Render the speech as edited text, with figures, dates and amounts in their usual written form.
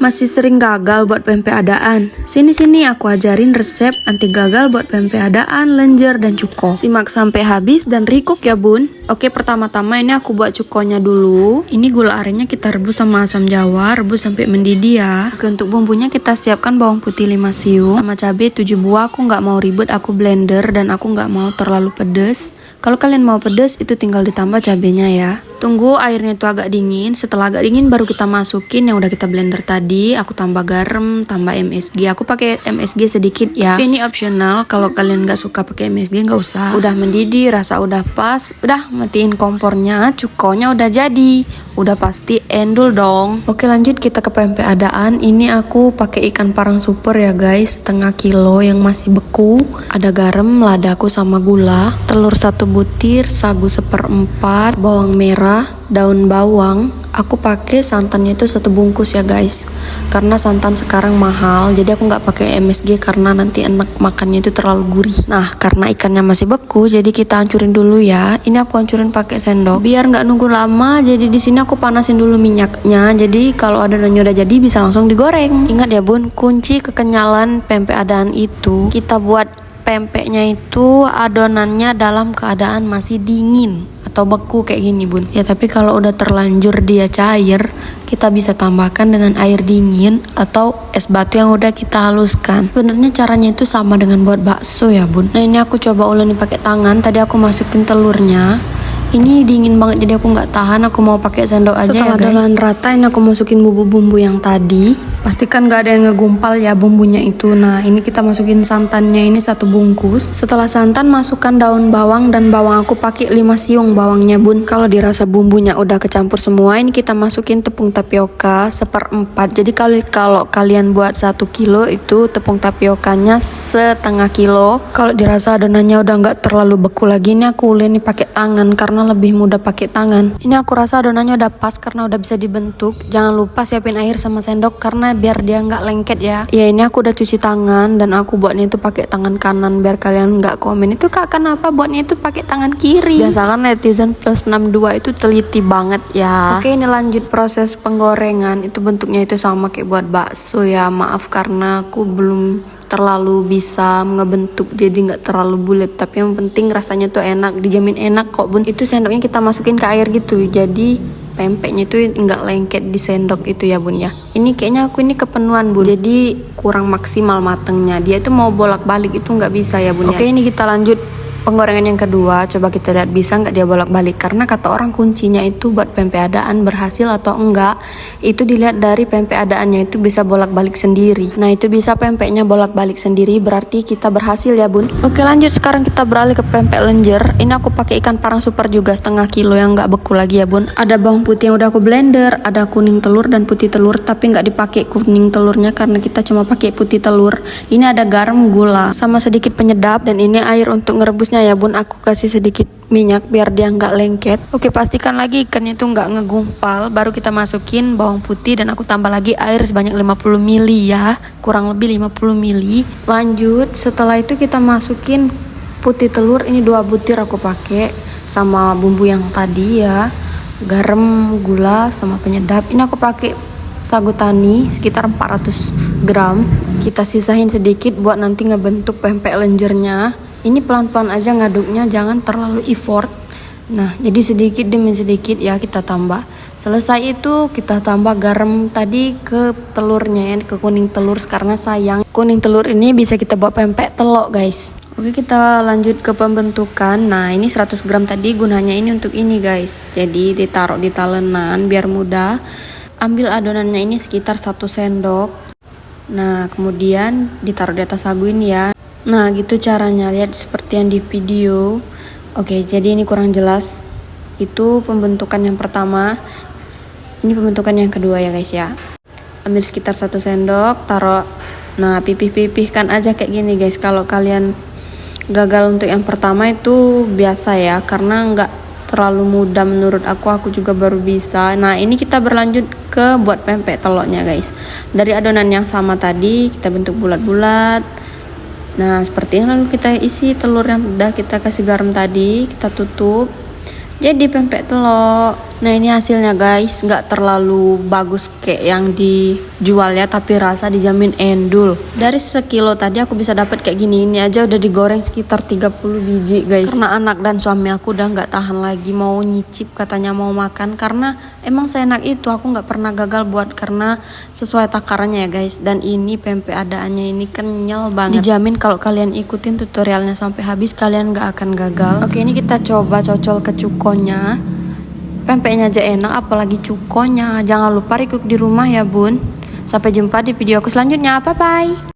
Masih sering gagal buat pempek adaan? Sini-sini aku ajarin resep anti gagal buat pempek adaan, lenjer, dan cuko. Simak sampai habis dan recook ya bun. Oke, pertama-tama ini aku buat cukonya dulu. Ini gula arennya kita rebus sama asam jawa, rebus sampai mendidih ya. Oke, untuk bumbunya kita siapkan bawang putih 5 siung sama cabai 7 buah. Aku nggak mau ribet, aku blender dan aku nggak mau terlalu pedes. Kalau kalian mau pedes itu tinggal ditambah cabenya ya. Tunggu airnya itu agak dingin. Setelah agak dingin baru kita masukin yang udah kita blender tadi. Aku tambah garam, tambah MSG. Aku pakai MSG sedikit ya. Ini optional. Kalau kalian nggak suka pakai MSG nggak usah. Udah mendidih, rasa udah pas. Udah matiin kompornya. Cukonya udah jadi. Udah pasti endul dong. Oke, lanjut kita ke pempek adaan. Ini aku pakai ikan parang super ya guys, setengah kilo yang masih beku. Ada garam, ladaku sama gula, telur 1 butir, sagu 1/4, bawang merah, daun bawang. Aku pakai santannya itu 1 bungkus ya guys, karena santan sekarang mahal, jadi aku nggak pakai MSG karena nanti enak makannya itu terlalu gurih. Nah, karena ikannya masih beku, jadi kita hancurin dulu ya. Ini aku hancurin pakai sendok biar nggak nunggu lama. Jadi di sini aku panasin dulu minyaknya. Jadi kalau adonannya udah jadi bisa langsung digoreng. Ingat ya bun, kunci kekenyalan pempek adaan itu kita buat pempeknya itu adonannya dalam keadaan masih dingin atau beku kayak gini bun ya. Tapi kalau udah terlanjur dia cair, kita bisa tambahkan dengan air dingin atau es batu yang udah kita haluskan. Sebenarnya caranya itu sama dengan buat bakso ya bun. Nah, ini aku coba ulangi pakai tangan. Tadi aku masukin telurnya. Ini dingin banget jadi aku nggak tahan, aku mau pakai sendok aja. Setelah ya guys. Setelah rata ini aku masukin bumbu-bumbu yang tadi. Pastikan nggak ada yang ngegumpal ya bumbunya itu. Nah, ini kita masukin santannya ini 1 bungkus. Setelah santan masukkan daun bawang dan bawang aku pakai 5 siung bawangnya bun. Kalau dirasa bumbunya udah kecampur semua, ini kita masukin tepung tapioka 1/4. Jadi kalau kalian buat 1 kilo itu tepung tapiokanya setengah kilo. Kalau dirasa adonannya udah nggak terlalu beku lagi, ini aku uleni pakai tangan karena lebih mudah pakai tangan. Ini aku rasa adonannya udah pas karena udah bisa dibentuk. Jangan lupa siapin air sama sendok karena biar dia nggak lengket ya. Ya, ini aku udah cuci tangan dan aku buatnya itu pakai tangan kanan biar kalian nggak komen itu kak kenapa buatnya itu pakai tangan kiri. Biasa kan netizen plus 62 itu teliti banget ya. Oke, ini lanjut proses penggorengan. Itu bentuknya itu sama kayak buat bakso ya. Maaf karena aku belum terlalu bisa ngebentuk jadi nggak terlalu bulat, tapi yang penting rasanya tuh enak, dijamin enak kok bun. Itu sendoknya kita masukin ke air gitu, jadi pempeknya itu nggak lengket di sendok itu ya bun ya. Ini kayaknya aku ini kepenuhan bun, jadi kurang maksimal matengnya. Dia itu mau bolak-balik itu nggak bisa ya bun. Oke, ini kita lanjut penggorengan yang kedua. Coba kita lihat bisa nggak dia bolak-balik, karena kata orang kuncinya itu buat pempek adaan berhasil atau enggak itu dilihat dari pempek adaannya itu bisa bolak-balik sendiri. Nah, itu bisa pempeknya bolak-balik sendiri berarti kita berhasil ya bun. Oke, lanjut sekarang kita beralih ke pempek lenjer. Ini aku pakai ikan parang super juga setengah kilo yang nggak beku lagi ya bun. Ada bawang putih yang udah aku blender, ada kuning telur dan putih telur, tapi nggak dipakai kuning telurnya karena kita cuma pakai putih telur. Ini ada garam, gula sama sedikit penyedap, dan ini air untuk ngerebusnya ya bun. Aku kasih sedikit minyak biar dia nggak lengket. Oke, pastikan lagi ikannya itu nggak ngegumpal. Baru kita masukin bawang putih dan aku tambah lagi air sebanyak 50 ml ya, kurang lebih 50 ml. Lanjut setelah itu kita masukin putih telur. Ini 2 butir aku pakai sama bumbu yang tadi ya, garam, gula sama penyedap. Ini aku pakai sagu tani sekitar 400 gram. Kita sisain sedikit buat nanti ngebentuk pempek lenjernya. Ini pelan-pelan aja ngaduknya, jangan terlalu effort. Nah, jadi sedikit demi sedikit ya kita tambah. Selesai itu kita tambah garam tadi ke telurnya ya, ke kuning telur, karena sayang kuning telur ini bisa kita buat pempek telok guys. Oke, kita lanjut ke pembentukan. Nah, ini 100 gram tadi gunanya ini untuk ini guys. Jadi ditaruh di talenan biar mudah. Ambil adonannya ini sekitar 1 sendok. Nah, kemudian ditaruh di atas sagu ini ya. Nah, gitu caranya, lihat seperti yang di video. Oke, jadi ini kurang jelas. Itu pembentukan yang pertama. Ini pembentukan yang kedua ya guys ya. Ambil sekitar 1 sendok, taruh. Nah, pipih-pipihkan aja kayak gini guys. Kalau kalian gagal untuk yang pertama itu biasa ya, karena nggak terlalu mudah menurut aku juga baru bisa. Nah, ini kita berlanjut ke buat pempek telurnya guys. Dari adonan yang sama tadi kita bentuk bulat-bulat. Nah, seperti ini lalu kita isi telur yang udah kita kasih garam tadi, kita tutup. Jadi pempek telur. Nah ini hasilnya guys, nggak terlalu bagus kayak yang dijual ya, tapi rasa dijamin endul. Dari sekilo tadi aku bisa dapat kayak gini, ini aja udah digoreng sekitar 30 biji guys. Karena anak dan suami aku udah nggak tahan lagi mau nyicip, katanya mau makan. Karena emang seenak itu, aku nggak pernah gagal buat karena sesuai takarannya ya guys. Dan ini pempek adaannya ini kenyal banget. Dijamin kalau kalian ikutin tutorialnya sampai habis kalian nggak akan gagal. Oke, ini kita coba cocol ke cukonya. Pempeknya aja enak, apalagi cukonya. Jangan lupa recook di rumah ya bun. Sampai jumpa di video aku selanjutnya. Bye bye.